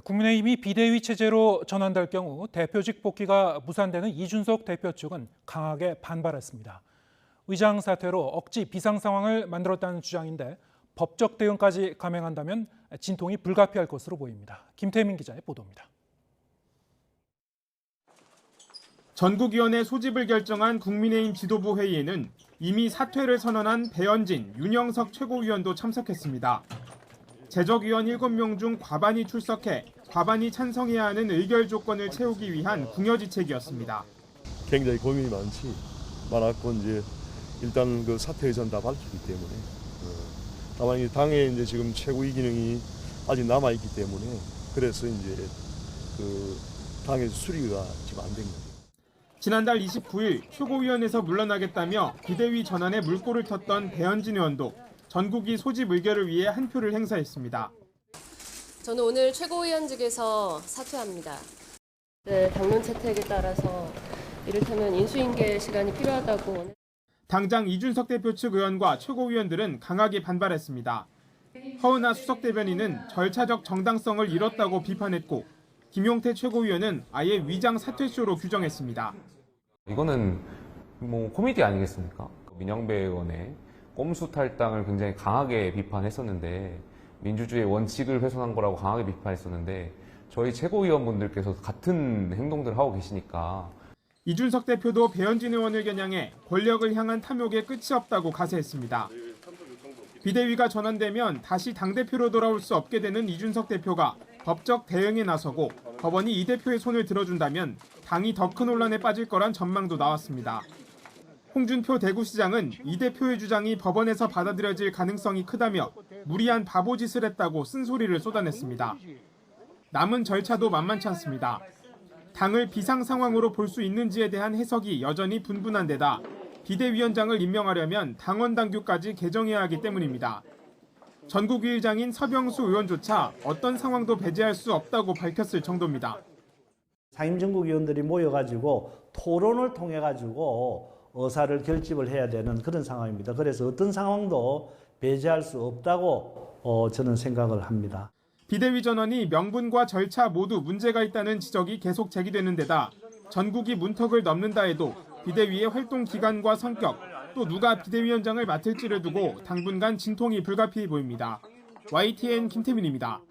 국민의힘이 비대위 체제로 전환될 경우 대표직 복귀가 무산되는 이준석 대표 측은 강하게 반발했습니다. 의장 사퇴로 억지 비상 상황을 만들었다는 주장인데 법적 대응까지 감행한다면 진통이 불가피할 것으로 보입니다. 김태민 기자의 보도입니다. 전국위원회 소집을 결정한 국민의힘 지도부 회의에는 이미 사퇴를 선언한 배현진, 윤영석 최고위원도 참석했습니다. 제적위원 7명 중 과반이 출석해 과반이 찬성해야 하는 의결 조건을 채우기 위한 궁여지책이었습니다. 굉장히 고민이 많았고 이제 일단 그 사퇴 의사는 다 밝히기 때문에 다만 이 당에 이제 지금 최고위 기능이 아직 남아 있기 때문에 그래서 이제 그 당에서 수리가 지금 안 된 거예요. 지난달 29일 최고위원회에서 물러나겠다며 비대위 전환에 물꼬를 텄던 배현진 의원도 전국위 소집 의결을 위해 한 표를 행사했습니다. 저는 오늘 최고위원직에서 사퇴합니다. 당론 채택에 따라서 이를테면 인수인계 시간이 필요하다고. 당장 이준석 대표 측 의원과 최고위원들은 강하게 반발했습니다. 허은하 수석대변인은 절차적 정당성을 잃었다고 비판했고 김용태 최고위원은 아예 위장 사퇴쇼로 규정했습니다. 이거는 뭐 코미디 아니겠습니까? 민영배 의원의 꼼수 탈당을 굉장히 강하게 비판했었는데 민주주의의 원칙을 훼손한 거라고 강하게 비판했었는데 저희 최고위원분들께서 같은 행동들을 하고 계시니까. 이준석 대표도 배현진 의원을 겨냥해 권력을 향한 탐욕에 끝이 없다고 가세했습니다. 비대위가 전환되면 다시 당대표로 돌아올 수 없게 되는 이준석 대표가 법적 대응에 나서고 법원이 이 대표의 손을 들어준다면 당이 더 큰 혼란에 빠질 거란 전망도 나왔습니다. 홍준표 대구시장은 이 대표의 주장이 법원에서 받아들여질 가능성이 크다며 무리한 바보짓을 했다고 쓴소리를 쏟아냈습니다. 남은 절차도 만만치 않습니다. 당을 비상 상황으로 볼 수 있는지에 대한 해석이 여전히 분분한 데다 비대위원장을 임명하려면 당원 당규까지 개정해야 하기 때문입니다. 전국위의장인 서병수 의원조차 어떤 상황도 배제할 수 없다고 밝혔을 정도입니다. 상임전국위원들이 모여가지고 토론을 통해가지고 의사를 결집을 해야 되는 그런 상황입니다. 그래서 어떤 상황도 배제할 수 없다고 저는 생각을 합니다. 비대위 전환이 명분과 절차 모두 문제가 있다는 지적이 계속 제기되는 데다 전국이 문턱을 넘는다 해도 비대위의 활동 기간과 성격, 또 누가 비대위원장을 맡을지를 두고 당분간 진통이 불가피해 보입니다. YTN 김태민입니다.